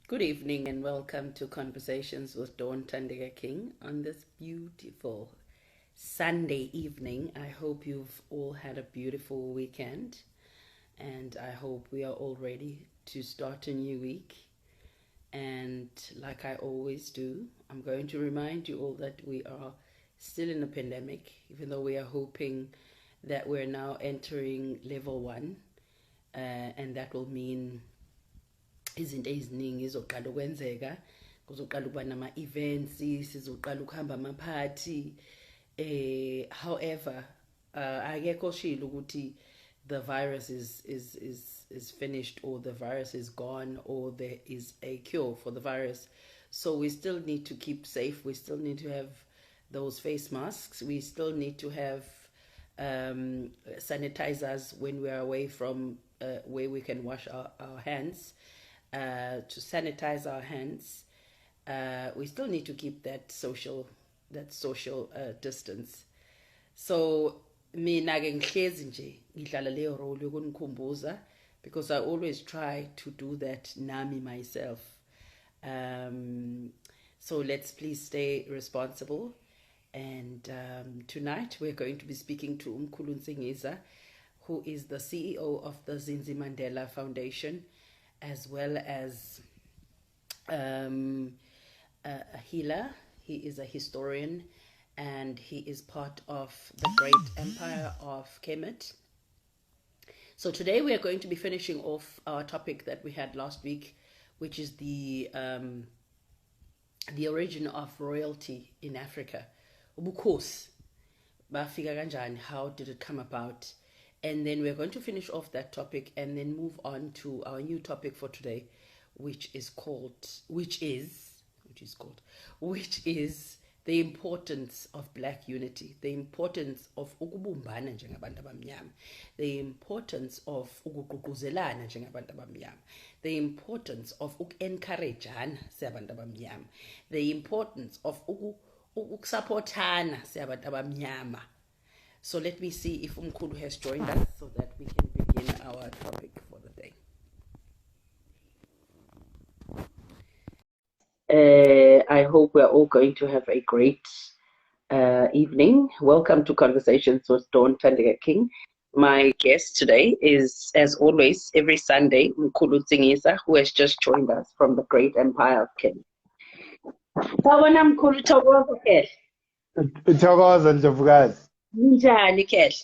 Good evening and welcome to Conversations with Dawn Thandeka King on this beautiful Sunday evening. I hope you've all had a beautiful weekend and I hope we are all ready to start a new week. And like I always do, I'm going to remind you all that we are still in a pandemic, even though we are hoping that we're now entering level 1, and that will mean izinto eziningi izoqala ukwenzeka, kuzoqala ukuba nama-events, sizoqala ukuhamba ama-party. However, akekho oshilo ukuthi the virus is finished or the virus is gone or there is a cure for the virus. So we still need to keep safe. We still need to have those face masks. We still need to have sanitizers when we're away from where we can wash our hands. To sanitize our hands, we still need to keep that social distance. So mina ke ngihlezi nje ngidlala leyo role yokunikhumbuza because I always try to do that nami myself. So let's please stay responsible. And tonight we're going to be speaking to Mkhulu Nsingiza, who is the CEO of the Zinzi Mandela Foundation, as well as a healer. He is a historian and he is part of the great empire of Kemet. So today we are going to be finishing off our topic that we had last week, which is the origin of royalty in Africa. Ubukhosi bafika kanjani? How did it come about? And then we're going to finish off that topic and then move on to our new topic for today, which is the importance of Black unity, the importance of ukubumbana njengabantu abamnyama, the importance of ukugqugquzelana njengabantu abamnyama, the importance of ukencourageana siyabantu abamnyama, the importance of ukusupportana siyabantu abamnyama. So let me see if Mkhulu has joined us so that we can begin our topic for the day. I hope we're all going to have a great evening. Welcome to Conversations with Dawn Thandeka King. My guest today is, as always, every Sunday, Mkhulu Nsingiza, who has just joined us from the great empire of Kenya. Sawubona Mkhulu, thokoza ke. Thokoza Ndlovukazi. Njani ke?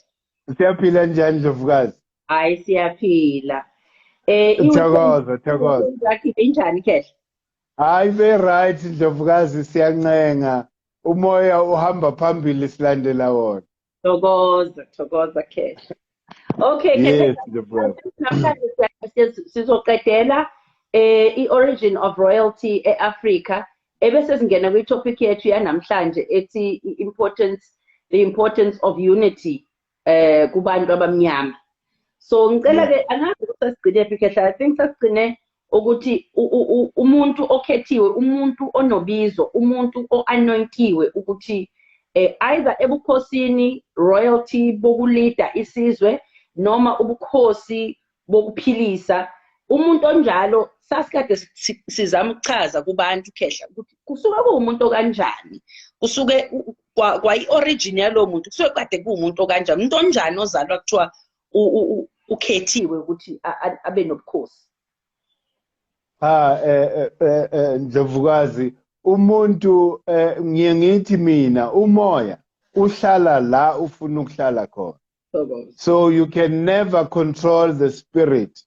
Siyaphila njani Ndlovukazi? Hayi siyaphila. Thokoza. Njani ke? Hayi very right Ndlovukazi, siyancenga. Umoya uhamba phambili silandela wona. Thokoza ke. Okay, yes, Ndlovukazi. namhlanje sizoqedela i-origin of royalty e-Africa. Ebese singena kwi-topic yethu yanamhlanje ethi the importance of unity kubantu abamnyama. So ngicela ke angazi ukuthi sasigcine phi khehla. I think sasigcine ukuthi umuntu okhethiwe, umuntu onobizo, umuntu o-anointiwe ukuthi either ebukhosini royalty bokulida isizwe noma ubukhosi bokuphilisa. Umuntu onjalo sasikade sizama ukuchaza kubantu khehla ukuthi kusuke kuwumuntu kanjani, kusuke kwa i-origin yalo muntu kusuke kade kuwumuntu okanjani, umuntu onjani ozalwa kuthiwa ukhethiwe ukuthi abe nobukhosi. Ndlovukazi, umuntu ngithi mina umoya uhlala la ufuna ukuhlala khona. So you can never control the spirit.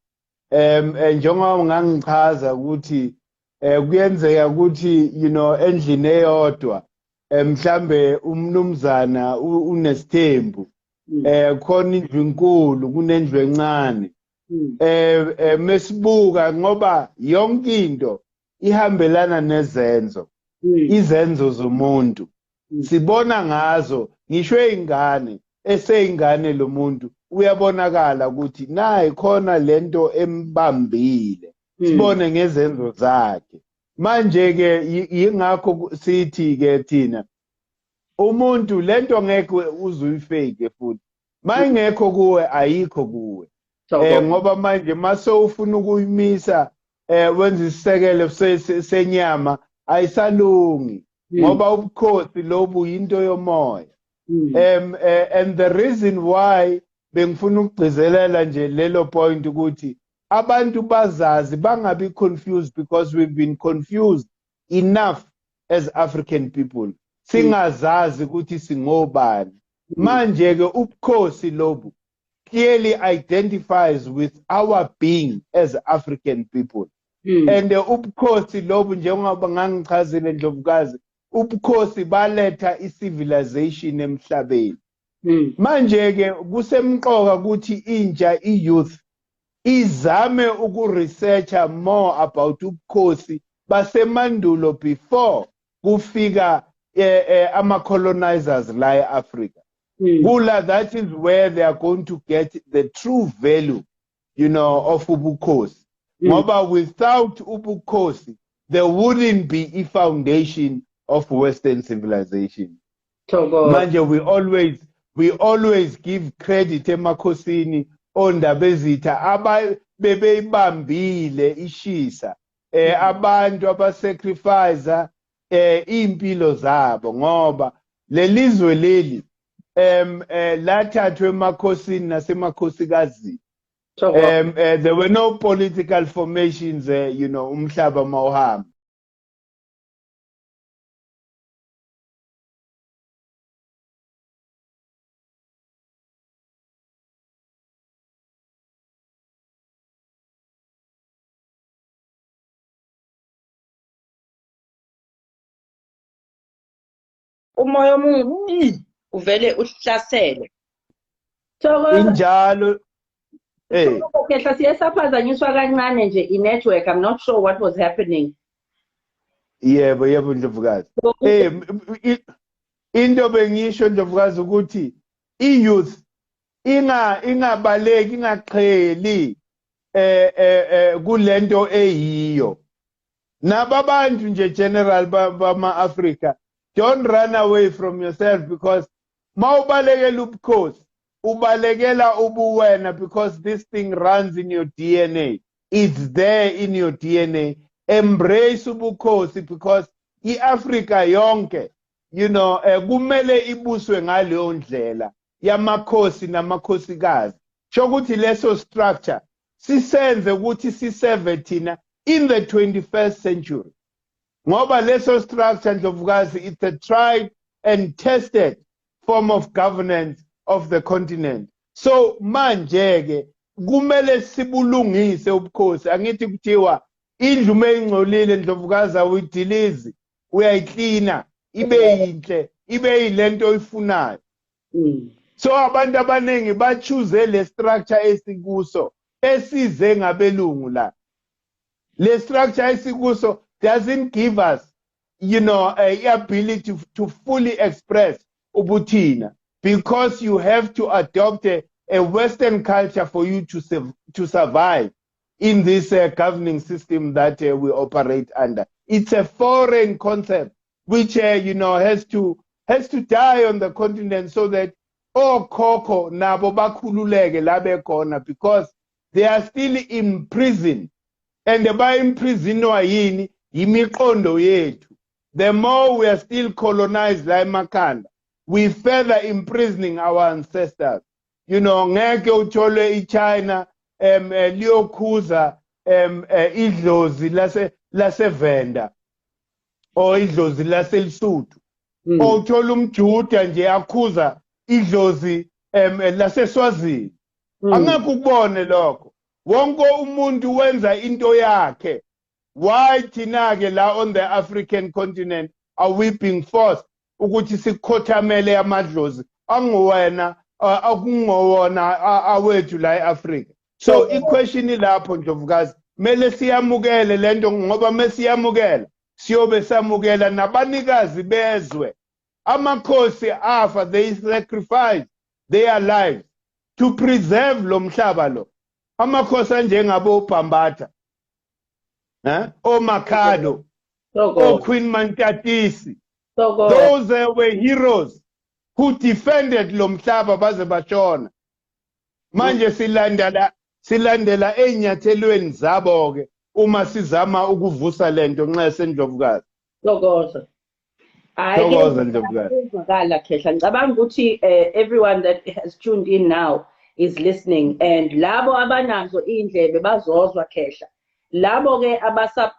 Njengoba ngangichaza ukuthi kuyenzeka ukuthi endlini eyodwa mhlambe umnumzana unesithembu, khona indlu enkulu kunendlu encane. Mesibuka ngoba yonke into ihambelana nezenzo, izenzo zomuntu sibona ngazo. Ngisho ingane eseyingane lo muntu uyabonakala ukuthi naye khona lento embambile, sibone ngezenzo zakhe. Manje ke yingakho sithi ke thina umuntu lento ngeke uzuyifake futhi mayingekho kuwe ayikho kuwe. Ngoba manje mase ufuna ukuyimisa wenza isisekelo senyama ayisalungi ngoba ubukhosi lobu into yomoya. And the reason why bengifuna ukugcizelela nje lelo point ukuthi abantu bazazi bangabi confused, because we've been confused enough as African people. Singazazi ukuthi singobani. Manje ke ubukhosi lobu clearly identifies with our being as African people. And ubukhosi lobu njengoba ngangichazile Ndlovukazi, ubukhosi baletha i-civilization emhlabeni. Manje ke kusemqoka ukuthi intsha i-youth izame ukuresearcha more about ubukhosi basemandulo before kufika ama-colonizers la e-Africa. That is where they are going to get the true value, you know, of ubukhosi. Ngoba without ubukhosi, there wouldn't be a foundation of Western civilization. Manje we always give credit emakhosini ondaba ezitha bebeyibambile ishisa abantu abasacrifice impilo zabo ngoba lelizwe leli lathathwe emakhosini nasemakhosikazini. There were no political formations, you know, umhlaba mawuhamba. Umoya omubi uvele uhlasele. Injalo. Kehla siyasaphazanyiswa kancane nje i-network. I'm not sure what was happening. Yebo Ndlovukazi. Into bengisho Ndlovukazi ukuthi i-youth ingabaleki ingaqheli kulento eyiyo. Nababantu nje general bama-Africa, don't run away from yourself, because mawubalekela ubukhosi ubalekela ubuwena, because this thing runs in your DNA. It's there in your DNA. Embrace ubukhosi, because i-Africa yonke, you know, kumele ibuswe ngaleyo ndlela yamakhosi namakhosikazi. Shokuthi leso structure sisenze ukuthi siseve thina in the 21st century. Ngoba leso structure Ndlovukazi, it's a tried and tested form of governance of the continent. So manje ke kumele sibulungise ubukhosi. Angithi kuthiwa indlu meyingcolile Ndlovukazi awuyidilizi, uyayiklina ibe yinhle, ibe yilento oyifunayo. So abantu abaningi bachoose le structure esikuso esize ngabelungu la. Le structure esikuso doesn't give us, you know, a ability to fully express ubuthina, because you have to adopt a Western culture for you to survive in this governing system that we operate under. It's a foreign concept which you know has to die on the continent, so that okhokho nabo bakhululeke la bekhona, because they are still in prison, and by imprisonwa yini imiqondo yethu. The more we are still colonized la emakhanda, we further imprisoning our ancestors. You know, ngeke uthole iChina liyokhuza idlozi lasevenda or idlozi laseLesotho, or uthole umJuda nje akhuza idlozi laseSwazini. Angeke ukubone lokho. Wonke umuntu wenza into yakhe. Why thina-ke la on the African continent are we being forced ukuthi sikhothamele amadlozi anguwena akungowona awethu la eAfrica? So iquestion ilapho Ndlovukazi, mele siyamukele lento, ngoba mesiyamukela siyobe samukela nabanikazi bezwe. Amakhosi afa, they sacrifice their lives to preserve lo mhlaba lo. Amakhosi anjengabo Bhambatha, Mkhulu, Queen Mantatisi, those were heroes who defended lo mhlaba baze bashona. Manje silandela enyathelweni zabo ke uma sizama ukuvusa lento nxa sendlovukazi. Thokoza. Thokoza Ndlovukazi. Ngicabanga ukuthi everyone that has tuned in now is listening, and labo abanazo indlebe bazozwa khehla. Labo ke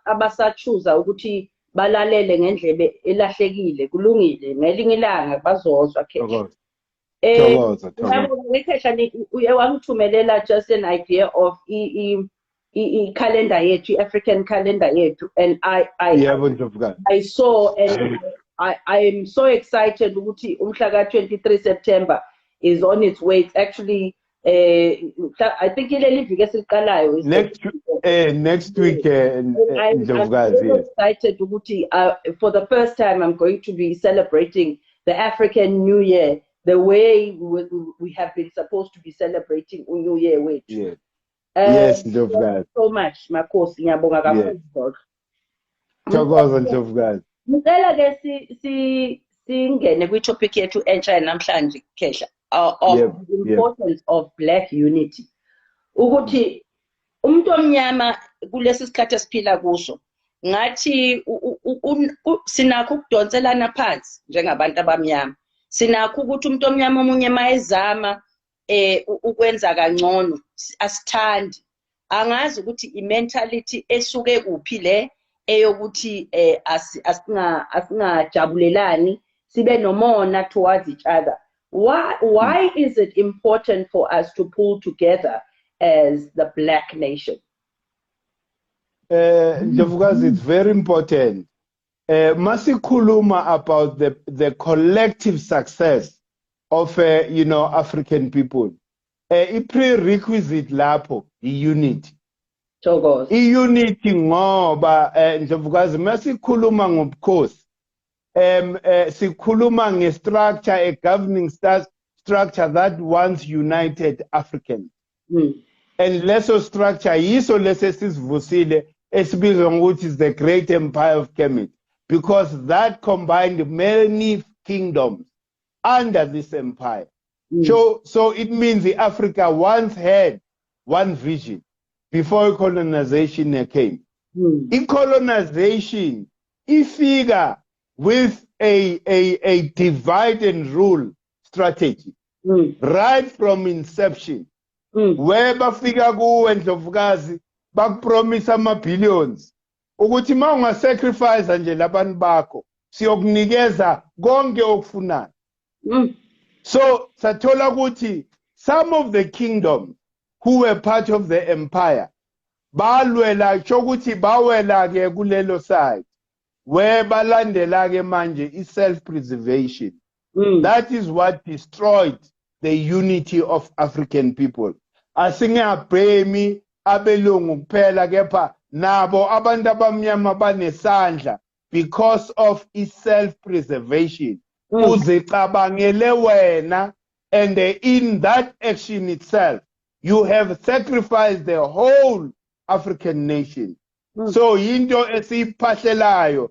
abasachuza ukuthi balalele ngendlebe elahlekile kulungile ngelinye ilanga bazozwa khehla. Thokoza. Khehla uye wangithumelela just an idea of calendar yethu, African calendar yethu, and I saw, and I am so excited ukuthi umhla ka 23 September is on its way. It's actually I think ileli viki esiliqalayo next week. I'm so excited ukuthi for the first time I'm going to be celebrating the African New Year the way we have been supposed to be celebrating New Year with. Yeah. Yes, Ndlovukazi. So much Makhosi, ngiyabonga kakhulu. Thokoza Ndlovukazi. Ngicela ke singene kwi-topic yethu entsha namhlanje Khehla of the importance of black unity. Ukuthi umuntu omnyama kulesi sikhathi esiphila kuso ngathi sinakho ukudonselana phansi njengabantu abamnyama. Sinakho ukuthi umuntu omnyama omunye mayezama ukwenza kangcono asithandi. Angazi ukuthi i-mentality esuke kuphi le eyokuthi asingajabulelani sibe nomona towards each other. Why is it important for us to pull together as the black nation? Ndlovukazi, it's very important. Masikhuluma about the collective success of African people. A prerequisite lapho i-unity. Thokoza. I-unity ngoba Ndlovukazi masikhuluma ngobukhosi sikhuluma nge-structure, a governing structure that once united Africans. And leso structure yiso lesesivusile esibizwa ngokuthi is the great empire of Kemet, because that combined many kingdoms under this empire. So it means the Africa once had one vision before colonization came. In colonization, ifika with a divide and rule strategy right from inception. Where bafika kuwe Ndlovukazi bakupromise ama-billions ukuthi ma ungasacrifice nje labantu bakho siyokunikeza konke okufunayo. So sathola ukuthi some of the kingdoms who were part of the empire balwela chokuthi bawela ke kulelo side where balandela ke manje self-preservation. That is what destroyed the unity of African people. Asingabhemi abelungu kuphela kepha nabo abantu abamnyama banesandla because of self-preservation. Uzicabangele wena, and in that action itself you have sacrificed the whole African nation. So into esiphahlelayo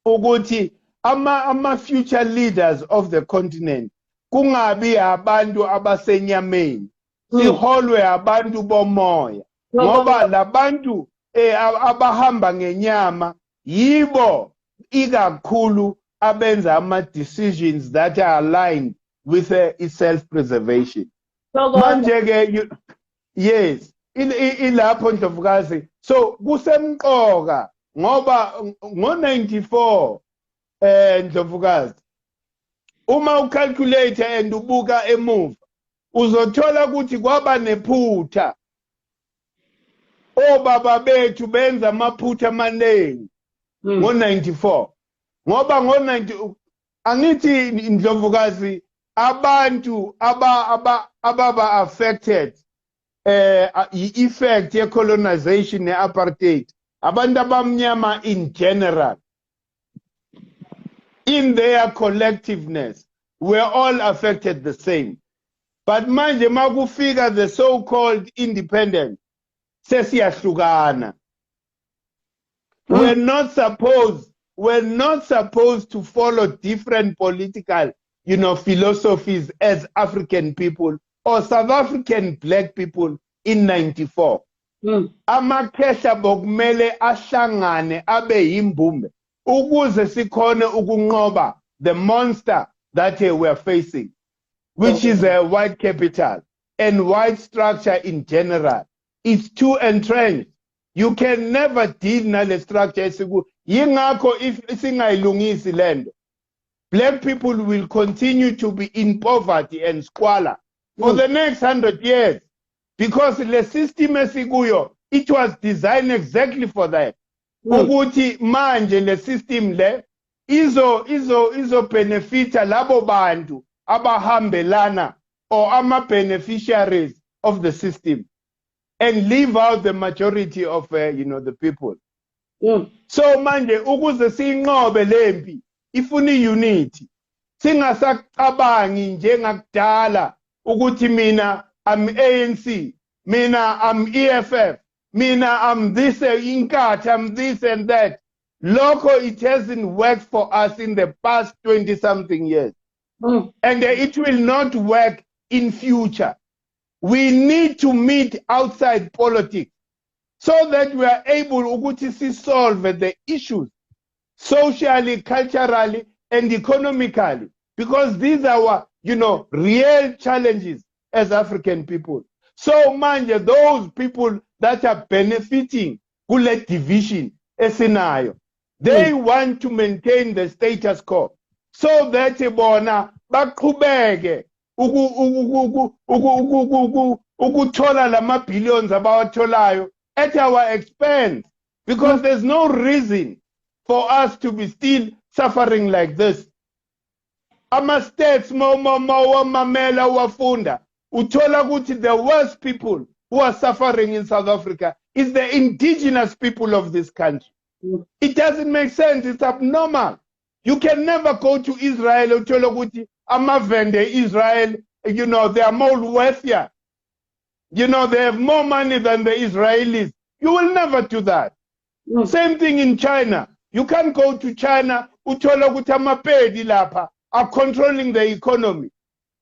ukuthi ama future leaders of the continent kungabi abantu abasenyameni, siholwe abantu bomoya, ngoba labantu abahamba ngenyama yibo ikakhulu abenza ama-decisions that are aligned with self-preservation. Manje ke yes ilapho Ndlovukazi. So kusemqoka ngoba ngo-94 Ndlovukazi uma ucalculate and ubuka emuva uzothola ukuthi kwaba nephutha. Obaba bethu benza amaphutha amaningi ngo-94 ngoba ngo-90 angithi Ndlovukazi abantu ababa affected i-effect ye-colonization ne-apartheid abantu abamnyama in general in their collectiveness were all affected the same. But manje makufika the so-called independent sesiyahlukana. We're not supposed to follow different political philosophies as African people or South African black people in 94. amakhehla bokumele ahlangane abe yimbumbe ukuze sikhone ukunqoba the monster that we are facing, which is a white capital and white structure in general. It's too entrenched. You can never deal nale structure. Yingakho if singayilungisi lendo, black people will continue to be in poverty and squalor for the next 100 years, because the system esikuyo, it was designed exactly for that. Ukuthi manje le system le izo benefita labo bantu abahambelana or beneficiaries of the system and leave out the majority of the people. So manje ukuze sinqobe lempi ifuna unity, singasacabangi njengakudala ukuthi mina I'm ANC, mina I'm EFF, mina I'm this inkathi, I'm this and that. Loco, it hasn't worked for us in the past 20-something years. And it will not work in future. We need to meet outside politics so that we are able to solve the issues socially, culturally, and economically, because these are our, real challenges as African people. So, manje, those people that are benefiting kule division esinayo, they want to maintain the status quo so that bona baqhubeke ukuthola lama billions abawatholayo at our expense, because there's no reason for us to be still suffering like this. Ama states mamela wafunda uthola ukuthi the worst people who are suffering in South Africa is the indigenous people of this country. It doesn't make sense. It's abnormal. You can never go to Israel uthola ukuthi amavende Israel, they are more wealthier. They have more money than the Israelis. You will never do that. Same thing in China. You can't go to China uthola ukuthi amapedi lapha are controlling the economy.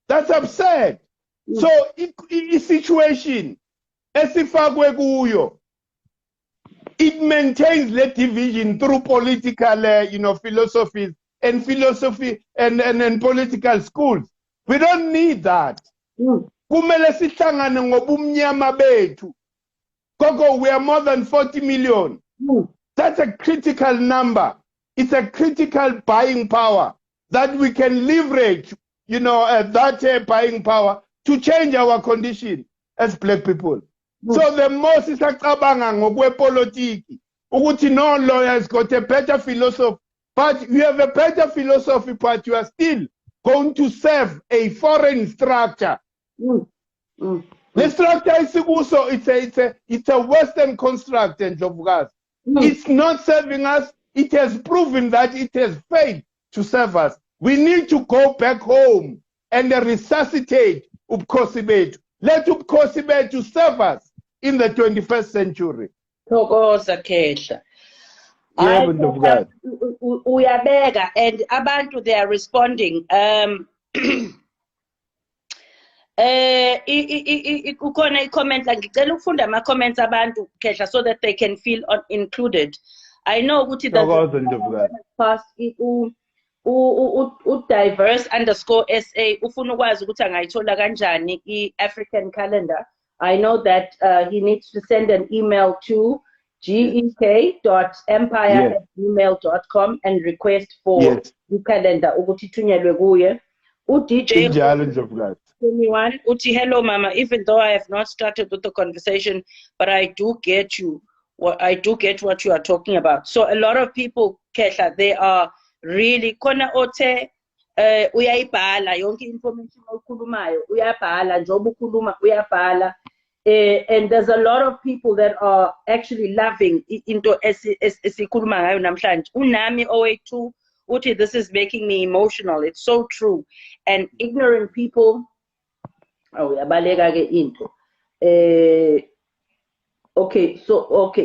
That's absurd. So, the situation, esifakwe kuyo, it maintains the division through political, philosophies and political schools. We don't need that. Kumele sihlangane ngobumnyama bethu. Koko, we are more than 40 million. That's a critical number. It's a critical buying power that we can leverage, that buying power to change our condition as black people. So the most is politiki. Ukuthi no lawyer has got a better philosophy, but you have a better philosophy, but you are still going to serve a foreign structure. The structure is also it's a Western construct, and it's not serving us. It has proven that it has failed to serve us. We need to go back home and resuscitate Ubukhosi. Let Ubukhosi to serve us in the 21st century. Thokoza Khehla. Uyabeka, and abantu they are responding. Ukhona i-comment la, ngicela ukufunda ama-comments abantu Khehla so that they can feel included. I know ukuthi past diverse_SA ufuna ukwazi ukuthi angayithola kanjani i-African calendar. I know that he needs to send an email to gek.empire@gmail.com and request for the calendar ukuthi thunyelwe kuye. DJ 21 uthi, hello mama, even though I have not started with the conversation, but I do get you. I do get what you are talking about. So a lot of people, Khehla, they are really kona ote uyayibhala yonke information okhulumayo uyabhala njoba ukhuluma uyabhala, and there's a lot of people that are actually loving into esikhuluma ngayo namhlanje. Unami owethu uthi, this is making me emotional. It's so true. And ignorant people, yabaleka ke into.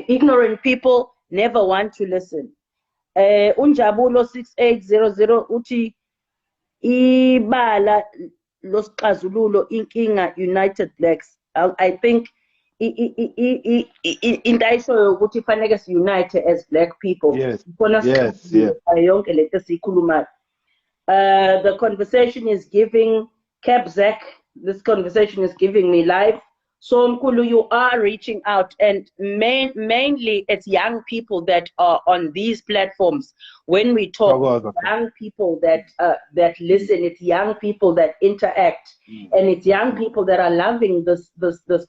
Ignorant people never want to listen. Unjabulo 6800 uthi, ibala losixazululo inkinga United Blacks. I think into ayishoyo ukuthi fanele si-unite as black people. Yes. Khona Yes. yonke lento esiyikhulumayo. The conversation is giving Kabzak. This conversation is giving me life. So Mkhulu, you are reaching out, and mainly it's young people that are on these platforms. When we talk, young people that listen, it's young people that interact, and it's young people that are loving this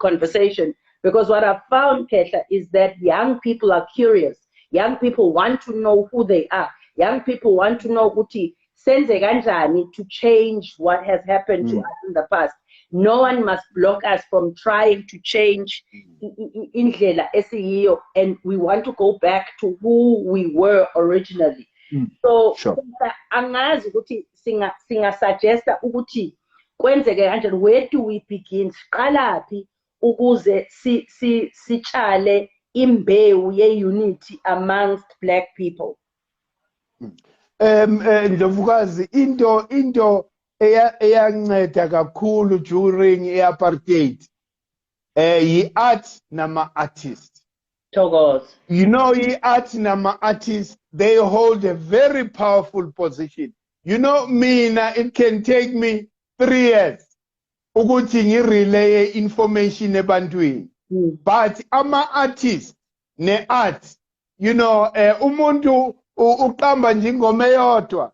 conversation. Because what I've found, Kesha, is that young people are curious. Young people want to know who they are. Young people want to know Uti senze kanjani to change what has happened to us in the past. No one must block us from trying to change indlela esiyiyo, and we want to go back to who we were originally. So angazi ukuthi singa suggesta ukuthi kwenzeke kanjani, where do we begin, siqalaphi ukuze sitshale imbewu ye-unity amongst black people? Ndlovukazi, into eyanceda kakhulu during apartheid yi-art nama-artist. Thokoza. You know, i-art nama-artist, they hold a very powerful position. You know, mina, it can take me 3 years ukuthi ngirelay information ebantwini. But ama-artist ne-art, you know, umuntu uqamba nje ingoma eyodwa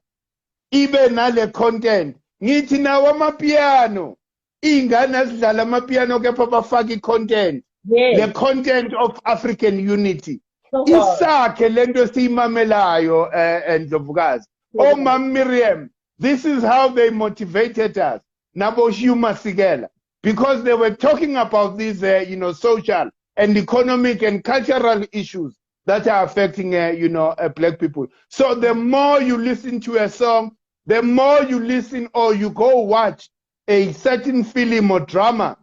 ibe nale content. Ngithi nawo amapiano, ingane zidlala amapiano kepha bafaka i-content, the content of African unity. Isakhe lento siyimamelayo Ndlovukazi. Oh, Mam Miriam, this is how they motivated us. Nabo Shuma Sigela, because they were talking about these, you know, social and economic and cultural issues that are affecting, you know, black people. So the more you listen to a song, the more you listen or you go watch a certain film or drama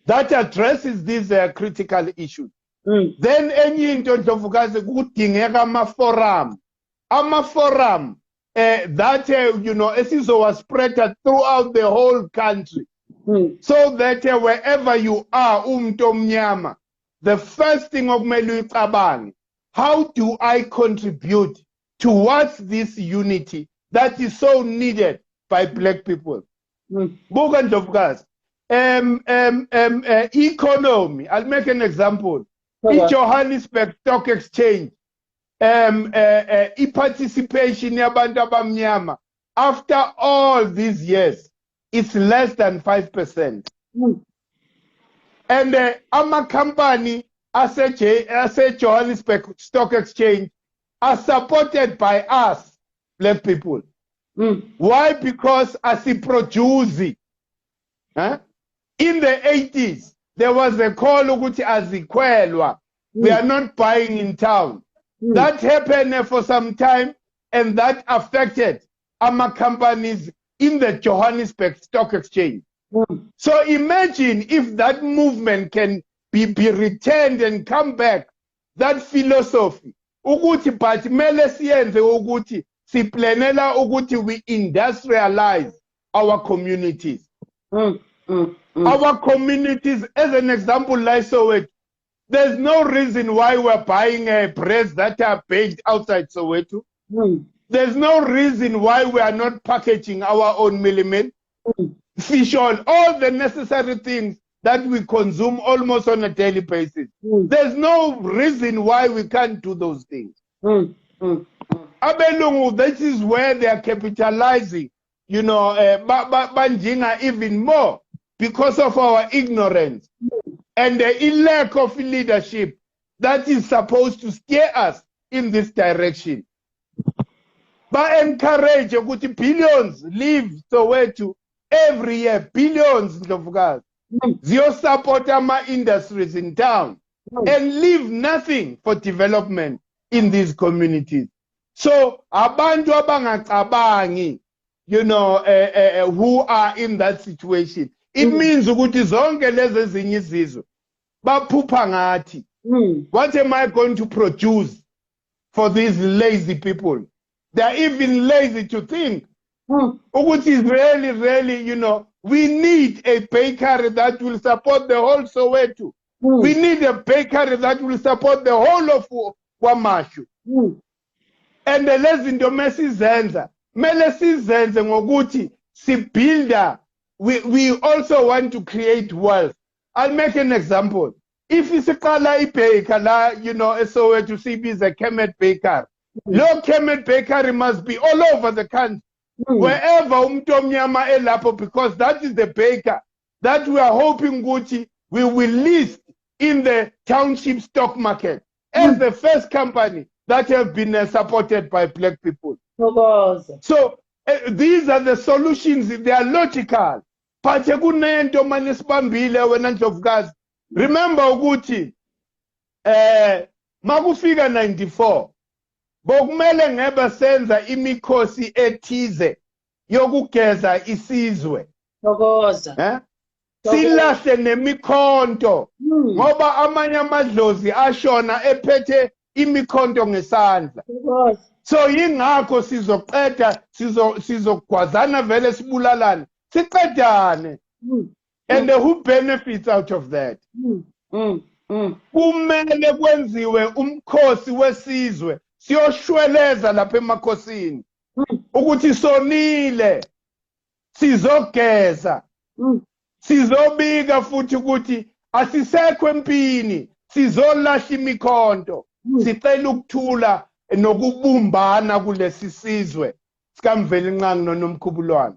that addresses these critical issues. Then enye into Ndlovukazi kudingeka ama-forum that, you know, esizo was spread throughout the whole country. So that wherever you are, omnyama, the first thing okumele uyicabange, how do I contribute towards this unity that is so needed by black people? Buka Ndlovukazi, economy, I'll make an example. In Johannesburg Stock Exchange, participation yabantu abamnyama after all these years, it's less than 5%. And our company, as a Johannesburg Stock Exchange, are supported by us, black people. Why? Because as a produce, in the 80s, there was a call ukuthi azikwelwa. We are not buying in town. That happened for some time, and that affected our companies in the Johannesburg Stock Exchange. So imagine if that movement can be returned and come back, that philosophy. Ukuthi but mele siyenze ukuthi siplanela ukuthi we industrialize our communities. Our communities, as an example, like Soweto, there's no reason why we're buying breads that are baked outside Soweto. There's no reason why we are not packaging our own millet, fish oil, all the necessary things that we consume almost on a daily basis. There's no reason why we can't do those things. Abelungu, this is where they are capitalizing, you know, Banjinga even more because of our ignorance and the lack of leadership that is supposed to steer us in this direction. But encourage ukuthi billions leave Soweto every year, billions Ndlovukazi. Zio support our industries in town and leave nothing for development in these communities. So abantu abangacabangi, you know, who are in that situation, it means ukuthi zonke lezi ezinye izizwe baphupha ngathi. What am I going to produce for these lazy people? They're even lazy to think. Ukuthi is really, you know, we need a bakery that will support the whole Soweto We need a bakery that will support the whole of Kwamashu. And the lezinto mesizenza mele sizenze ngokuthi sibuilder. We also want to create wealth. I'll make an example. If isiqala ibaker la, so to sibiza Kemet baker. Lo Kemet bakery must be all over the country. Wherever umtomnyama elapo, because that is the baker that we are hoping Gucci we will list in the township stock market as the first company that have been supported by black people. So these are the solutions. They are logical. Remember ukuthi makufika 94 bokumele ngebe senza imikhosi ethize yokugeza isizwe. Silahle nemikhonto ngoba amanye amadlozi ashona ephethe imikhonto ngesandla. So yingakho sizoqeda sizogwazana vele sibulalane siqedane. And who benefits out of that? Kumele kwenziwe umkhosi wesizwe siyoshweleza lapha emakhosini ukuthi sonile sizogeza sizobika futhi ukuthi asisekho empini sizolahla imikhonto sicela ukuthula nokubumbana kulesi sizwe sikamveli nqangi noNomkhubulwane.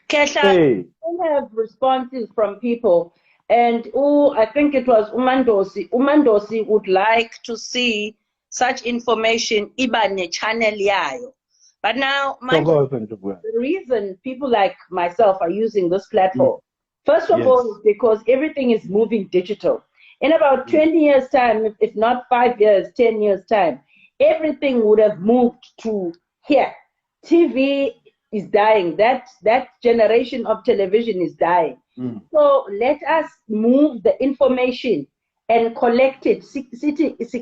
Kesha, we have responses from people, and I think it was Umandosi. Umandosi would like to see such information ibane channel yayo. But now, the reason people like myself are using this platform, first of all, is because everything is moving digital. In about 20 years' time, if not 5 years, 10 years' time, everything would have moved to here. TV is dying. That generation of television is dying. So let us move the information and collect it.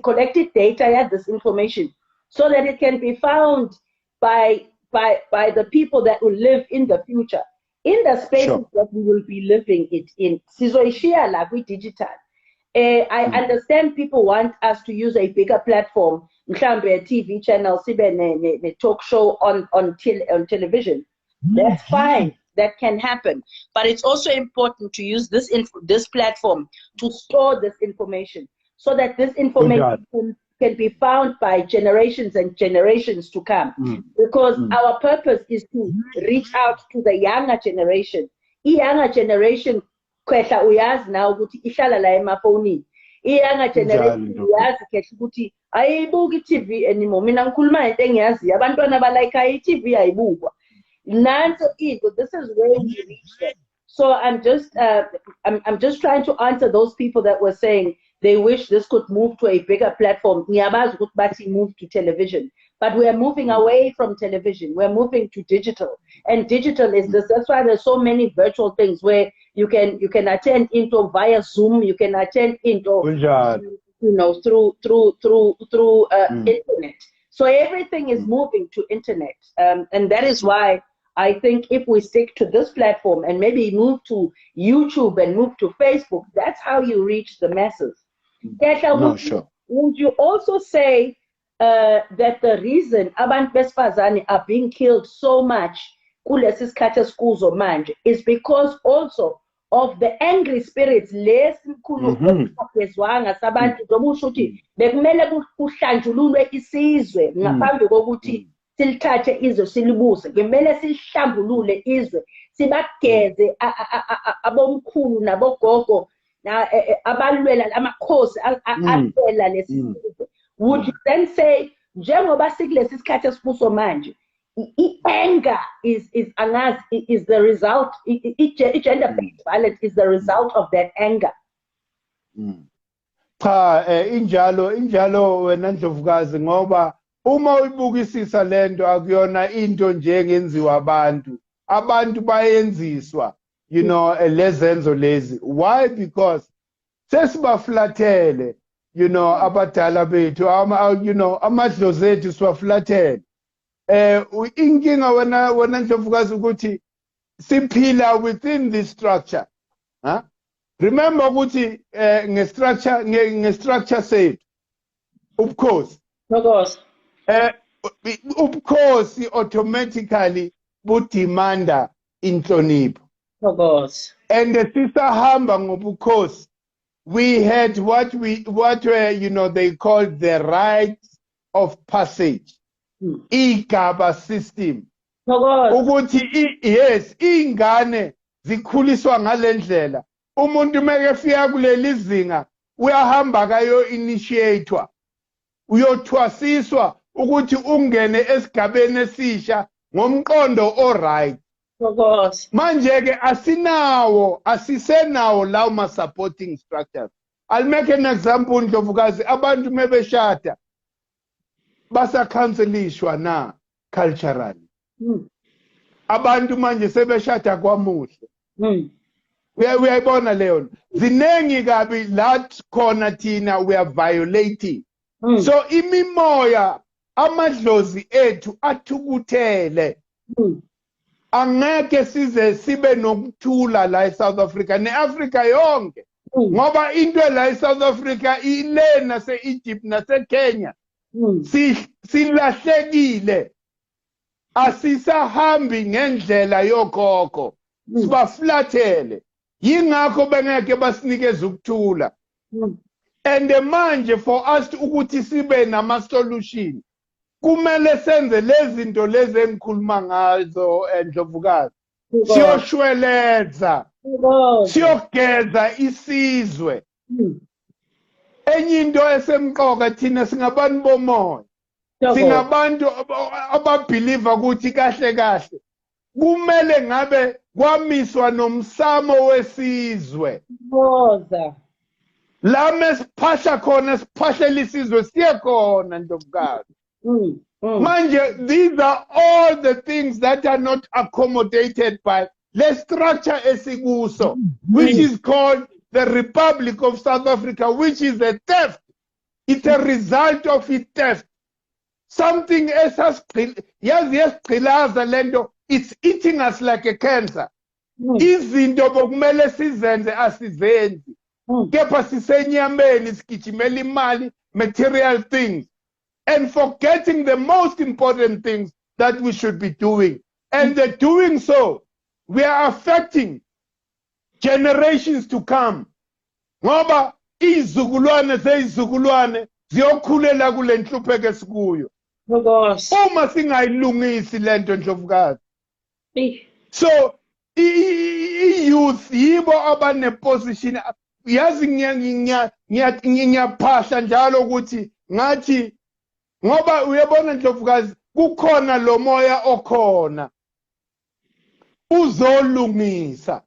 Collected data, this information, so that it can be found by the people that will live in the future, in the spaces that we will be living it in. Sizoishia la digital. I understand people want us to use a bigger platform, a TV channel, a talk show on television. That's fine. That can happen. But it's also important to use this platform to store this information, so that this information can be found by generations and generations to come. Because our purpose is to reach out to the younger generation. Younger generation kwehla uyazi na ukuthi ihlala la emafonini. Younger generation uyazi kehla ukuthi ayibuki TV anymore. Mina ngikhuluma into engiyazi abantwana balayika iTV ayibukwa. Nanso into, this is where we reach them. So I'm just trying to answer those people that were saying they wish this could move to a bigger platform. Ngiyabazi ukuthi bathi move to television. But we are moving away from television. We're moving to digital. And digital is this. That's why there's so many virtual things where you can attend into via Zoom. You can attend into through internet. So everything is moving to internet. And that is why I think if we stick to this platform and maybe move to YouTube and move to Facebook, that's how you reach the masses. Would you also say that the reason abantu besifazane are being killed so much kulesi sikhathi esikuzo manje is because also of the angry spirits lesimkhulu okwezwanga sabantu zokusho ukuthi bekumele kuhlanjululwe isizwe ngaphambi kokuthi silithathe izwe silibuse. Kumele sihlambulule izwe sibageze abomkhulu nabogogo abalwela amakhosi alwela lesizwe. Would you then say njengoba sikulesi sikhathi esibuso manje anger is the result, gender-based violence is the result of that anger? Cha injalo wena Ndlovukazi, ngoba uma uyibukisisa lento akuyona into nje engenziwa abantu bayenziswa lezenzo lezi. Why? Because sesibaflathele abadala bethu amadlozi ethu siwaflathele. Inkinga wena Ndlovukazi ukuthi siphila within this structure. remember ukuthi nge-structure sethu ubukhosi ubukhosi automatically budemanda inhlonipho and sisahamba ngobukhosi we had what were they called the rites of passage igaba system ukuthi yes ingane zikhuliswa ngalendlela umuntu mekefika kuleli zinga uyahamba kayo initiator uyothwasiswa ukuthi ungene esigabeni esisha ngomqondo oright manje ke asisenawo lawo ma supporting structures. I'll make an example Ndlovukazi abantu mebeshada basakhanselishwa na culturally abantu manje sebeshada kwamuhle uyayibona leyo zinengi kabi that khona thina we are violating so imimoya amadlozi ethu athukuthele angeke sibe nokuthula la eSouth Africa neAfrica yonke ngoba into la eSouth Africa ile nase-Egypt nase-Kenya silahlekile asisahambi ngendlela yokhokho sibaflathele yingakho bengeke basinikeza ukuthula and manje for us ukuthi sibe nama-solution kumele senze lezi zinto lezi engikhuluma ngazo Ndlovukazi siyoshweleza siyogeza isizwe enye into esemqoka thina singabantu bomoya singabantu ababelieve ukuthi kahle kumele ngabe kwamiswa nomsamo wesizwe la mesiphahla khona siphahlela isizwe siye khona Ndlovukazi manje these are all the things that are not accommodated by the structure esikuso which is called the Republic of South Africa, which is a theft. It's a result of a theft. Something else has lendo, it's eating us like a cancer. Izinto bokumele sizenze asizenzi. Kepha sisenyameni sigijimela imali, material things, and forgetting the most important things that we should be doing. And the doing so, we are affecting generations to come. Ngoba izizukulwane zezizukulwane ziyokhulela kule nhlupheko esikuyo. Uma singayilungisi lento Ndlovukazi. So youth yibo abane position yazi ngiyaphahla njalo ukuthi ngathi ngoba uyabona Ndlovukazi kukhona lo moya okhona uzolungisa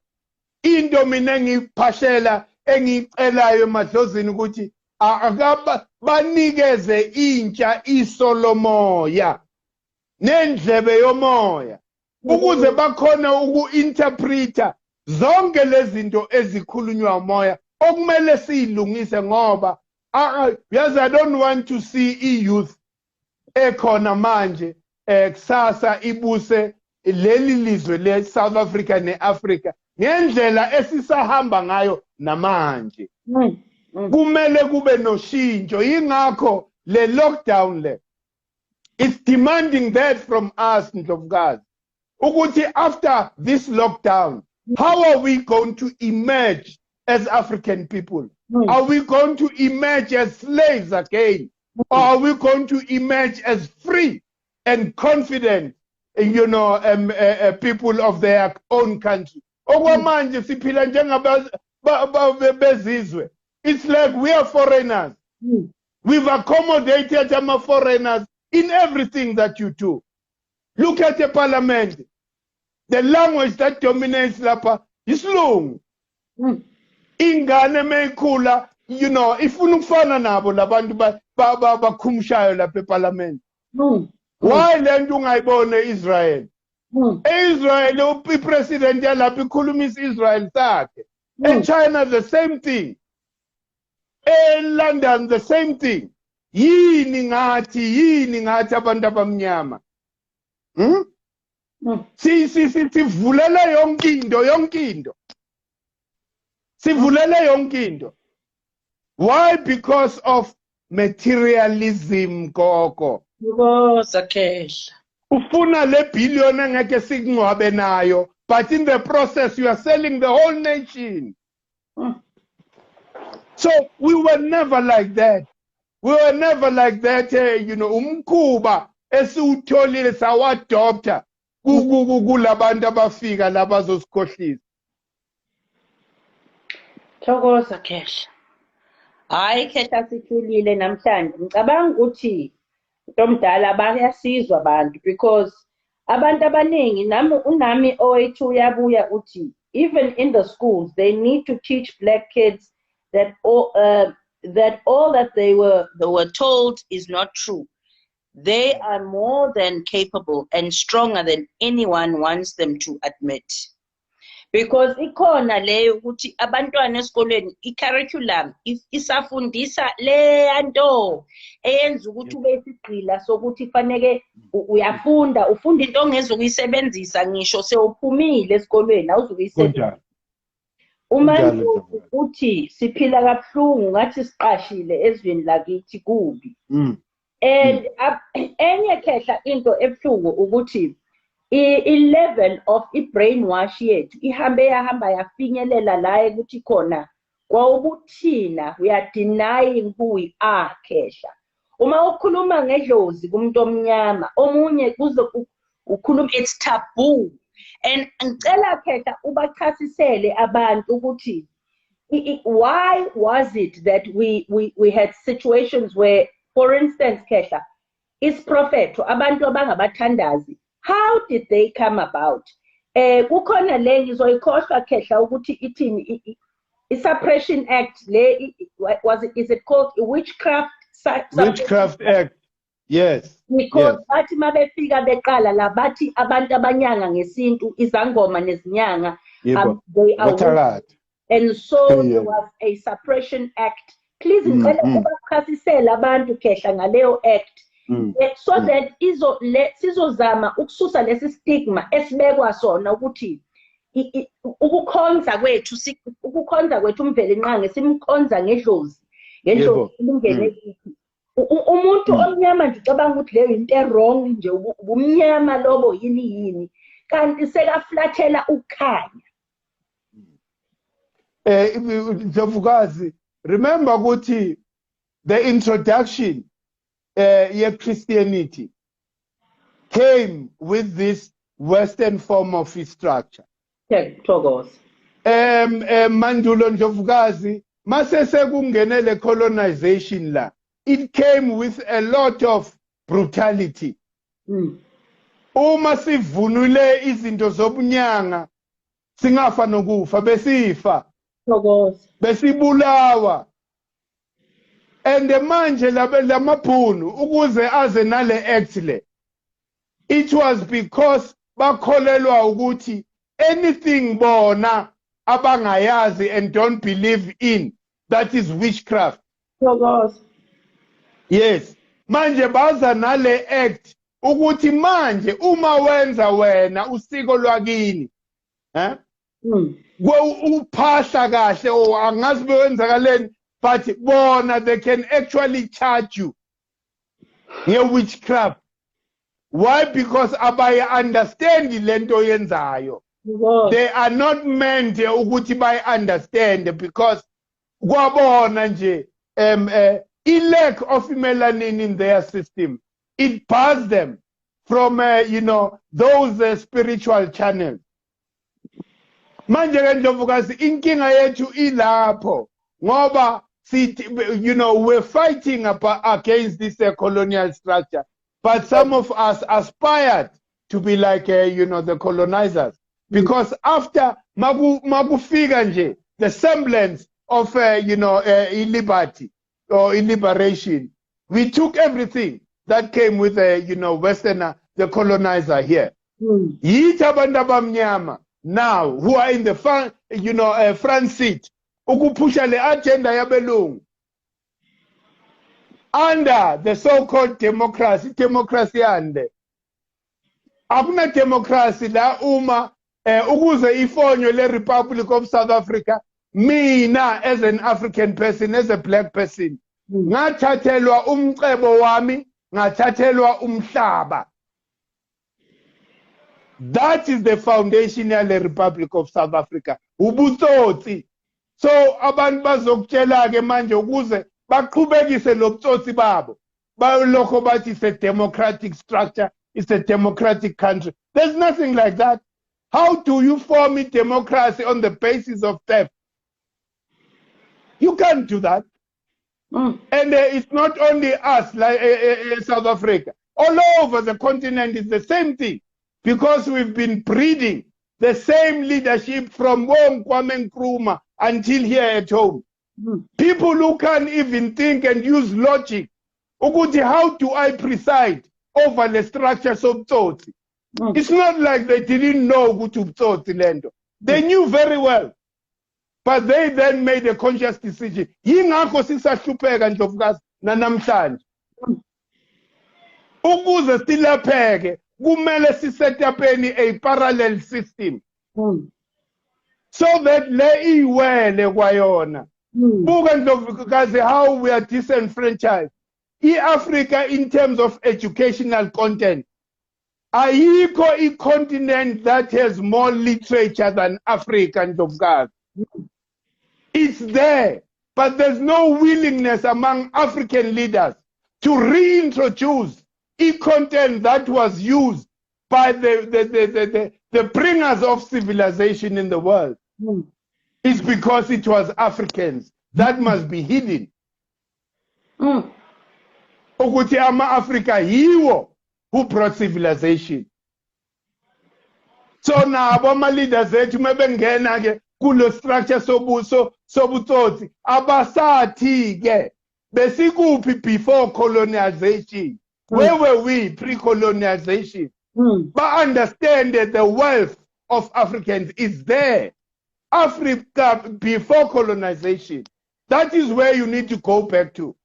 into mina ngiphashela engicelayo emadlozini ukuthi akaba banikeze intsha isolomoya nendlebe yomoya ukuze bakhona uku-interpreta zonke lezi zinto ezikhulunywa umoya okumele siyilungise ngoba yes, I don't want to see youth ekhona manje kusasa ibuse leli lizwe le South Africa neAfrica ngendlela esisahamba ngayo namanje kumele kube noshintsho yingakho le lockdown le it's demanding that from us Ndlovukazi ukuthi after this lockdown how are we going to emerge as African people? Are we going to emerge as slaves again, or are we going to emerge as free and confident people of their own country? Okwamanje siphila njengabezizwe. It's like we are foreigners. We've accommodated foreigners in everything that you do. Look at the parliament. The language that dominates lapha is Lungu. Ingane meyikhula, ifuna ukufana nabo labantu bakhumshayo lapha eparliament. Why lento ungayibone Israel? Israel ipresident yalapha ikhuluma Israel sakhe. China the same thing. London the same thing. Yini ngathi abantu abamnyama. Sivulela yonke into. Sivulele yonke into. Why? Because of materialism, Koko. Ufuna le billion engeke sikungwabe nayo, but in the process you are selling the whole nation. So we were never like that. We were never like that, umkhuba esiwutholile sawadopta kulabantu abafika labazosikhohlisa. Thokoza Khehla. Hayi Khehla sithulile namhlanje. Ngicabanga ukuthi ntomdala bayasizwa abantu because abantu abaningi unami owethu uyabuya uthi even in the schools they need to teach black kids that all that they were told is not true. They are more than capable and stronger than anyone wants them to admit. Because ikhona leyo ukuthi abantwana esikoleni i-curriculum isafundisa le nto eyenza ukuthi ube isigqila sokuthi faneke ufunda into ongezukuyisebenzisa ngisho sewuphumile esikoleni awuzukuyisebenzisa. Uma uthi siphila kabuhlungu ngathi siqashile ezweni lakithi kubi. And enye Khehla into ebuhlungu ukuthi i-level of i-brainwash yethu ihambe yahamba yafinyelela la ukuthi khona kwawubuthina we are denying who we are Khehla. Uma ukhuluma ngedlozi kumuntu omnyama omunye kuze ukhuluma it's taboo. And ngicela Khehla ubachasisele abantu ukuthi why was it that we had situations where, for instance Khehla, isiprofetho abantu abangabathandazi, how did they come about? Kukhona le ngizoyikhohlwa Khehla ukuthi ithini i-Suppression Act le is it called a Witchcraft Act? Yes. Because bathi mabefika beqala la bathi abantu abanyanga ngesintu izangoma nezinyanga they are, and so there was a Suppression Act. Please ngicela ubachasisele abantu Khehla ngaleyo act. So that sizozama ukususa lesi stigma esibekwa sona ukuthi ukukhonza kwethu umveli nqange simkhonza ngedlozi lingene kithi. Umuntu omnyama nje ucabanga ukuthi leyo into wrong nje ubumnyama lobo yini kanti sekaflathela ukukhanya. Ndlovukazi, remember ukuthi the introduction Christianity came with this Western form of structure. Mandulo Ndlovukazi, mase sekungenele colonization la, it came with a lot of brutality. Uma sivunule izinto zobunyanga singafa nokufa besifa besibulawa. And manje lamabhunu ukuze aze nale act le, it was because bakholelwa ukuthi anything bona abangayazi and don't believe in, that is witchcraft. Yes, manje baza nale act ukuthi manje uma wenza wena usiko lwakini uphahla kahle o angazi bewenzakaleni, but bona they can actually charge you witchcraft. Why? Because abaye understand lento yenzayo. They are not meant ukuthi bay understand, because kwabona nje a lack of melanin in their system, it bars them from those spiritual channels. Manje ke Ndlovukazi, inkinga yethu ilapho ngoba we're fighting against this colonial structure, but some of us aspired to be like the colonizers, because after magufika nje the semblance of liberty or liberation, we took everything that came with Westerner, the colonizer here. Yithi abantu abamnyama now who are in the front seat ukupusha le agenda yabelungu under the so-called democracy yande. Akuna democracy la uma ukuze ifonyo le Republic of South Africa mina as an African person, as a black person, ngathathelwa umcebo wami, ngathathelwa umhlaba. That is the foundation of the Republic of South Africa. Ubutsotsi. So abantu bazokutshela ke manje ukuze baqhubekise lobutsotsi babo. Bayolokho bathi it's a democratic structure, it's a democratic country. There's nothing like that. How do you form a democracy on the basis of theft? You can't do that. And it's not only us, like South Africa. All over the continent is the same thing. Because we've been breeding the same leadership from Wong Kwame Nkrumah until here at home. People who can't even think and use logic. Ukuthi, how do I preside over the structures of Tsotsi? It's not like they didn't know Ukuthi Tsotsi lento. They knew very well. But they then made a conscious decision. Yingakho sisahlupheka Ndlovukazi nanamhlanje. Ukuze silapheke kumele sisetapeni a parallel system. So that le iwele kwayona. Buka Ndlovukazi how we are disenfranchised. Africa in terms of educational content. Ayikho a continent that has more literature than Africa Ndlovukazi. It's there, but there's no willingness among African leaders to reintroduce content that was used by the bringers of civilization in the world. It's because it was Africans. That must be hidden. Ukuthi ama-Africa yiwo who brought civilization. So nabo ama-leaders ethu mebengena ke kulo structure sobutsotsi abasathi ke besikuphi before colonization. Where were we pre-colonization? But understand that the wealth of Africans is there. Africa before colonization. That is where you need to go back to.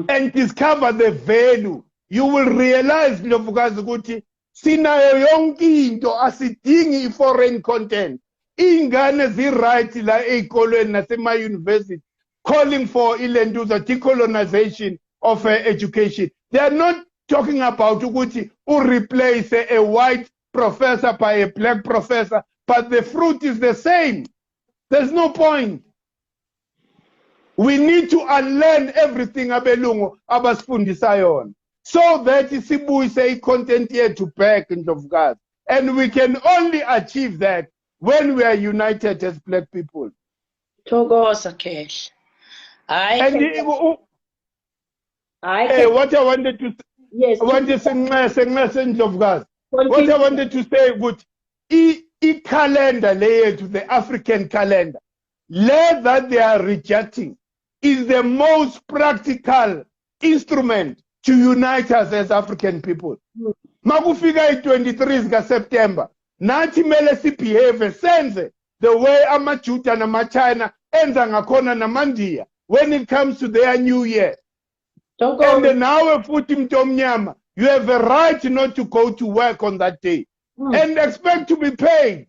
And discover the value. You will realize, Ndlovukazi, ukuthi sinayo yonke into asidingi foreign content. Ingane zi-right la ey'kolweni nasema-university calling for ilentuza decolonization of education. They are not talking about ukuthi replace a white professor by a black professor, but the fruit is the same. There's no point. We need to unlearn everything abelungu abasifundisa yona, so that sibuyise content yethu back in Ndlovukazi. And we can only achieve that when we are united as black people. Thokoza Kesh. What I wanted to yes, what I wanted to say would calendar layer to the African calendar, that they are rejecting is the most practical instrument to unite us as African people. Makufika 23 September, nathi mele sibehave senze the way amaJuda namaChina enza ngakhona namandiya when it comes to their new year. And now futhi mntomnyama, you have a right not to go to work on that day and expect to be paid.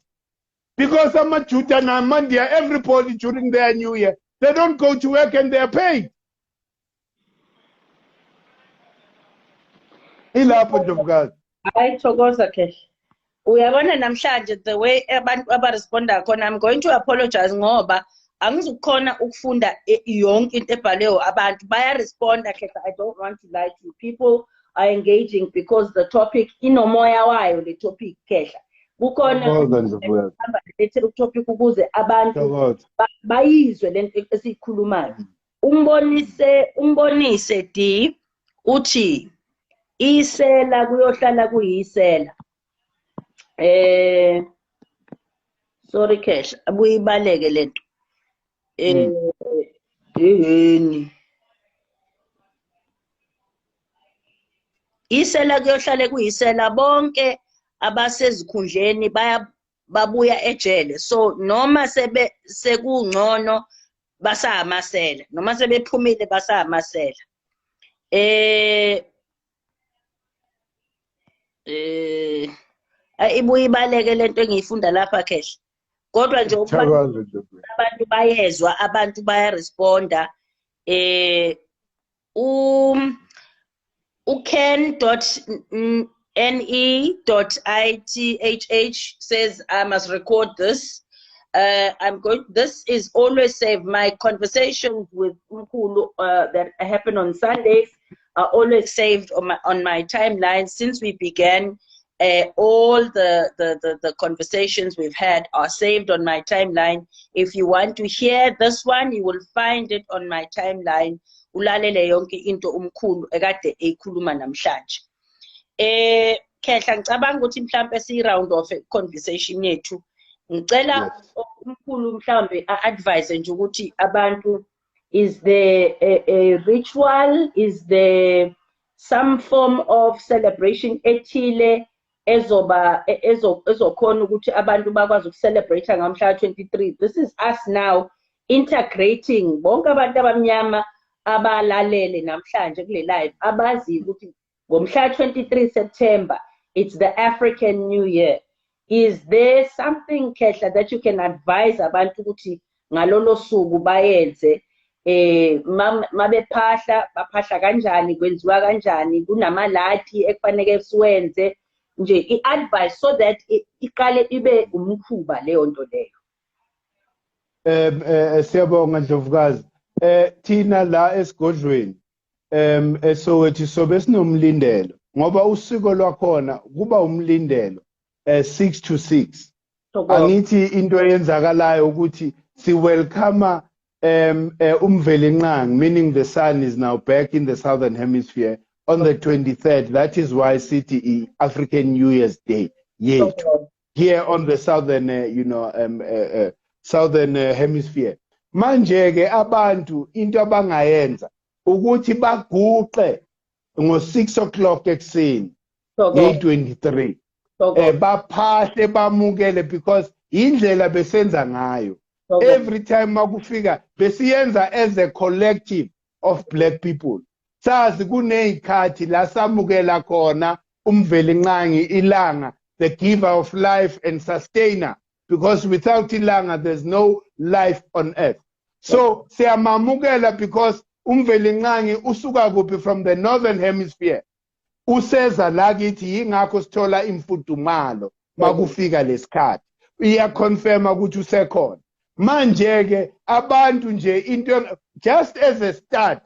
Because amaJuda namandiya, everybody during their new year, they don't go to work and they are paid. Ilapho Ndlovukazi. Hayi Thokoza Kesh. Uyabona namhlanje the way abantu abaresponda khona, I'm going to apologize ngoba angizukhona ukufunda yonke into ebhaleyo abantu bayaresponda Kesh. I don't want to lie to you. People are engaging because the topic inomoya wayo le topic Kesh. Kukhona lethe topic ukuze abantu bayizwe lento esikhulumayo. Umbonise D uthi isela kuyohlala kuyisela. Sorry Kesh, abuyibaleke lento. Isela kuyohlala kuyisela, bonke abasezikhundleni babuya ejele. So noma sekungcono basahamasela, noma sebephumile basahamasela. Ibuye ibaleke lento engiyifunda lapha Kesh. kodwa nje abantu bayezwa, abantu bayaresponda. Ken.ne.ithh says I must record this. This is always saved. My conversations with Mkhulu that happen on Sundays are always saved on my timeline. Since we began, all the conversations we've had are saved on my timeline. If you want to hear this one, you will find it on my timeline. Ulalele yonke into Mkhulu ekade ekhuluma namhlanje. Khehla ngicabanga ukuthi mhlambe si round off conversation yethu. Ngicela Mkhulu mhlambe advise nje ukuthi abantu, is there a ritual, is there some form of celebration ethile ezokhona ukuthi abantu bakwazi ukucelebrate ngamhla 23? This is us now integrating bonke abantu abamnyama abalalele namhlanje kule live abazi ukuthi ngomhla 23 September it's the African New Year. Is there something, Khehla, that you can advise abantu ukuthi ngalolo suku bayenze mabephahla baphahla kanjani, kwenziwa kanjani, kunamalathi ekufanele siwenze nje i-advice so that iqale ibe umkhuba leyo nto leyo? Siyabonga Ndlovukazi. Thina la esigodlweni Soweto sobe sinomlindelo ngoba usiko lwakhona kuba umlindelo 6 to 6. Angithi into eyenzakalayo ukuthi si welcome umvelinqangi, meaning the sun is now back in the southern hemisphere on the 23rd. That is why city African New Year's Day here on the southern southern hemisphere. Manje ke abantu into abangayenza ukuthi baguqe ngo 6 o'clock ekuseni nge-23 baphahle bamukele, because indlela besenza ngayo every time makufika besiyenza as a collective of black people. Sazi kuneyikhathi la samukela khona umvelinqangi, ilanga, the giver of life and sustainer, because without ilanga there's no life on earth. So siyamamukela because umvelinqangi usuka kuphi, from the northern hemisphere, useza la kithi, ingakho sithola imfudumalo makufika lesikhathi. Iyaconfirma ukuthi usekhona. Manje ke abantu nje into, just as a start,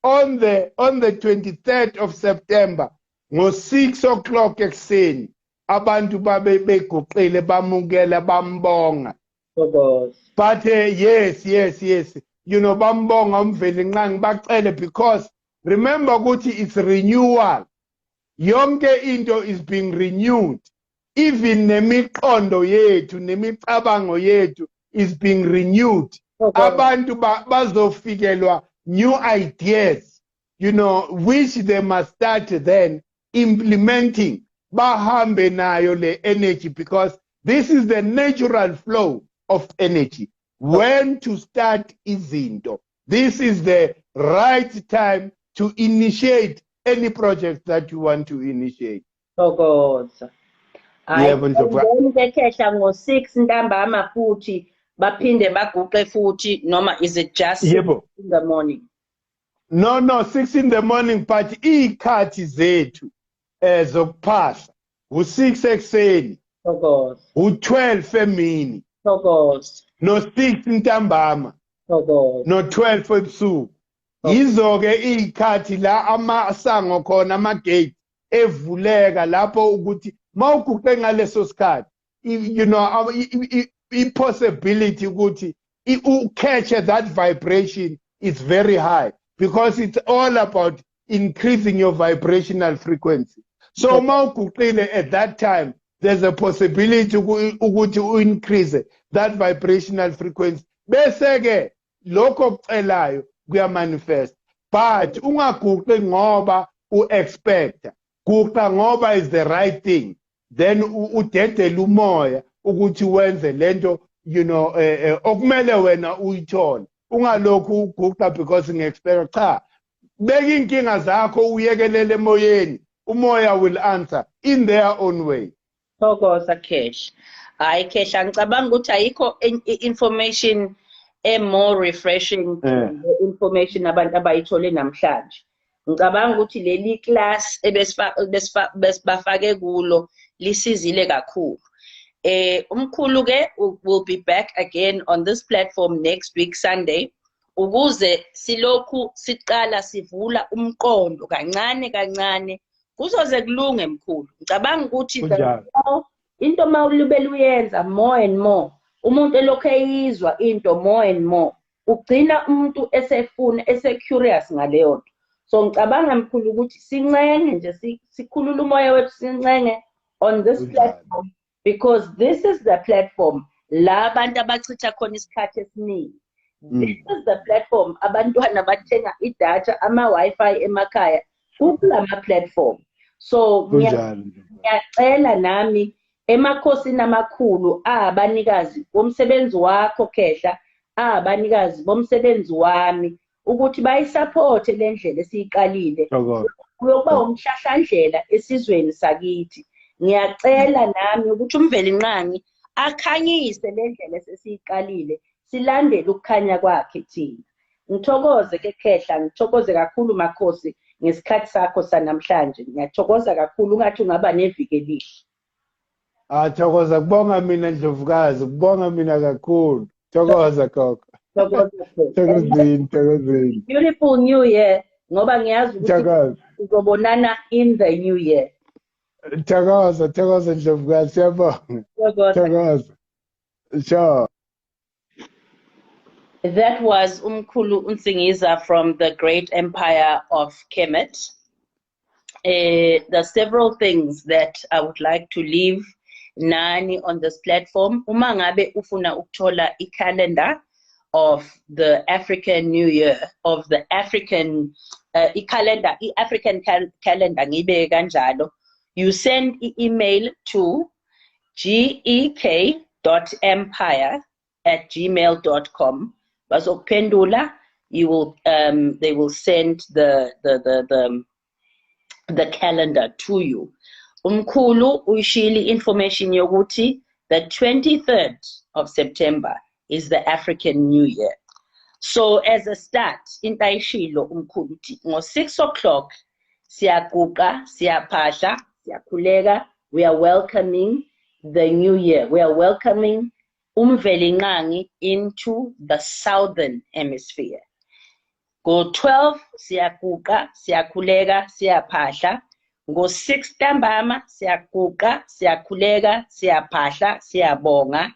on the 23rd of September ngo 6 o'clock ekuseni abantu babe beguqile bamukela bambonga. But yes, you know, bambonga umvelinqangi bacele, because remember ukuthi it's renewal. Yonke into is being renewed. Even nemiqondo yethu nemicabango yethu is being renewed. Abantu bazofikelwa new ideas, you know, which they must start then implementing. Bahambe nayo le energy, because this is the natural flow of energy. When to start izinto. This is the right time to initiate any project that you want to initiate. God. Khehla ngo 6 ntambama futhi baphinde baguqe futhi, noma is it just 6 in the morning? No, 6 in the morning, but ikhathi zethu zokuphahla u6 ekuseni, u12 emini, no 6 ntambama, no 12 ebusuku. Yizo ke ikhathi la amasango khona, amagate evuleka lapho ukuthi mawuguqe ngaleso sikhathi, you know, possibility ukuthi catch that vibration is very high, because it's all about increasing your vibrational frequency. So mawuguqile at that time, there's a possibility ukuthi increase that vibrational frequency. Bese ke lokho kucelayo kuya manifest. But ungaguqi ngoba expect, guqa ngoba is the right thing. Then udedele umoya ukuthi wenze lento, you know, okumele wena uyithole. Ungalokhu uguqa because ngiexpect. Cha, beka inkinga zakho uyekelele emoyeni, umoya will answer in their own way. Thokoza Khehla. Hayi Khehla ngicabanga ukuthi ayikho information more refreshing than the information abantu abayithole namhlanje. Ngicabanga ukuthi leli class ebesibafake kulo lisizile kakhulu. Mkhulu ke will be back again on this platform next week Sunday ukuze silokhu siqala sivula umqondo kancane kancane kuzoze kulunge Mkhulu. Ngicabanga ukuthi into mawulibele uyenza more and more umuntu elokhu eyizwa into more and more ugcina umuntu esefuna curious ngaleyo nto. So ngicabanga Mkhulu ukuthi sincenge nje sikhulula umoya wethu sincenge on this platform because this is the platform la abantu abachitha khona isikhathi esiningi. This is the platform abantwana bathenga idatha ama-Wi-Fi emakhaya kulama platform. So ngiyacela nami emakhosini amakhulu abanikazi bomsebenzi wakho Khehla abanikazi bomsebenzi wami ukuthi bayisupport le ndlela esiyiqalile kuyokuba umhlahlandlela esizweni sakithi. Ngiyacela nami ukuthi umvelinqangi akhanyise le ndlela sesiyiqalile silandele ukukhanya kwakhe thina. Ngithokoze ke Khehla, ngithokoze kakhulu makhosi ngesikhathi sakho sanamhlanje. Ngiyathokoza kakhulu ungathi ungaba neviki elihle. Thokoza kubonga mina Ndlovukazi, kubonga mina kakhulu. Thokoza Koko. Thokozini. Beautiful new year ngoba ngiyazi ukuthi uzobonana in the new year. Thokoza Ndlovukazi, siyabonga. Thokoza. Sure. That was Mkhulu Nsingiza from the great empire of Kemet. There's several things that I would like to leave nani on this platform. Uma ngabe ufuna ukuthola i-calendar of the African New Year, of the African African calendar ngibe kanjalo. You send email to gek.empire@gmail.com. Bazokuphendula, you will they will send the calendar to you. Mkhulu uyishili information yokuthi the 23rd of September is the African New Year. So as a start, into ayishilo Mkhulu uthi ngo-6 o'clock siyaguqa, siyaphahla, siyakhuleka, we are welcoming the new year. We are welcoming umvelinqangi into the southern hemisphere. Ngo-12 siyaguqa, siyakhuleka, siyaphahla. Ngo-6 ntambama siyaguqa, siyakhuleka, siyaphahla, siyabonga.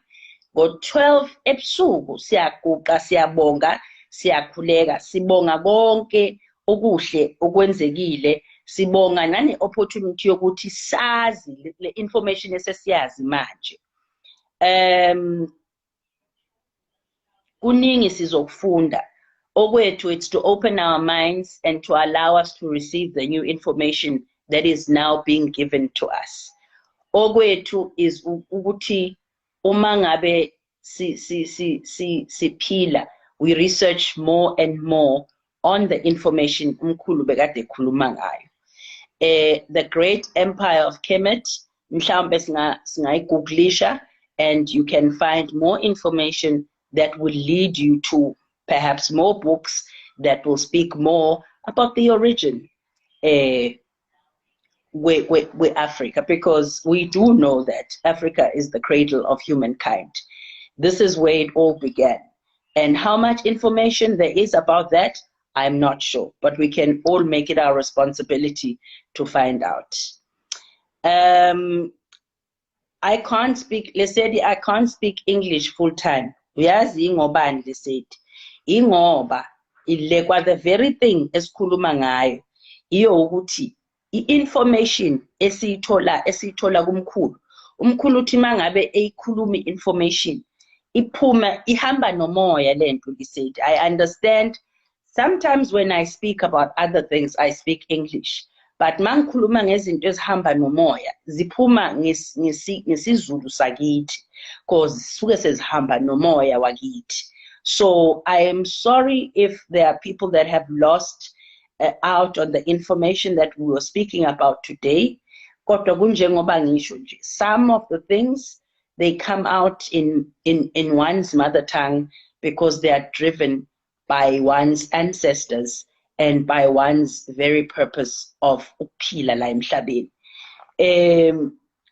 Ngo-12 ebusuku siyaguqa, siyabonga, siyakhuleka, sibonga konke okuhle okwenzekile, sibonga nane opportunity yokuthi sazi le information esesiyazi manje. Kuningi sizokufunda. Okwethu, it's to open our minds and to allow us to receive the new information that is now being given to us. Okwethu is ukuthi uma ngabe siphila, we research more and more on the information Mkhulu bekade ekhuluma ngayo. The great empire of Kemet, mhlawumbe singayigooglisha, and you can find more information that will lead you to perhaps more books that will speak more about the origin with Africa, because we do know that Africa is the cradle of humankind. This is where it all began. And how much information there is about that, I'm not sure, but we can all make it our responsibility to find out. I can't speak, Lesedi, I can't speak English full time. Uyazi ingobani Lesedi? Ingoba ilekwa the very thing esikhuluma ngayo iyo ukuthi i-information esiyithola kumkhulu. Umkhulu uthi mangabe eyikhuluma information iphuma ihamba nomoya lento Lesedi. I understand sometimes when I speak about other things I speak English, but mangikhuluma ngezinto ezihamba nomoya ziphuma ngesizulu sakithi because suke sezihamba nomoya wakithi. So I am sorry if there are people that have lost out on the information that we were speaking about today. Kodwa kunjengoba ngisho nje, some of the things they come out in one's mother tongue because they are driven by one's ancestors and by one's very purpose of ukuphila la emhlabeni.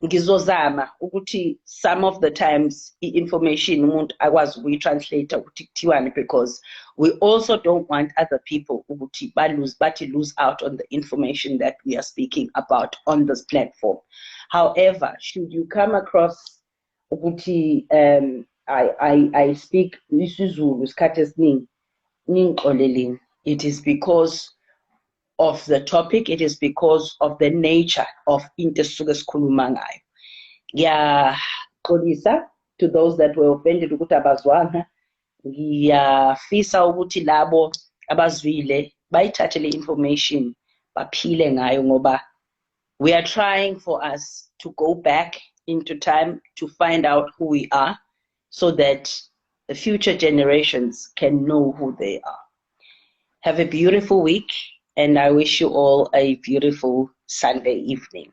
Ngizozama ukuthi some of the times information umuntu akwazi ukuyitranslate ukuthi kuthiwani, because we also don't want other people ukuthi lose out on the information that we are speaking about on this platform. However, should you come across ukuthi I speak isiZulu isikhathi esiningi, ningixoleleni, it is because of the topic, it is because of the nature of into esuke sikhuluma ngayo. Ngiyaxolisa to those that were offended ukuthi abazwanga. Ngiyafisa ukuthi labo abazwile bayithathe le information baphile ngayo, ngoba we are trying for us to go back into time to find out who we are so that the future generations can know who they are. Have a beautiful week, and I wish you all a beautiful Sunday evening.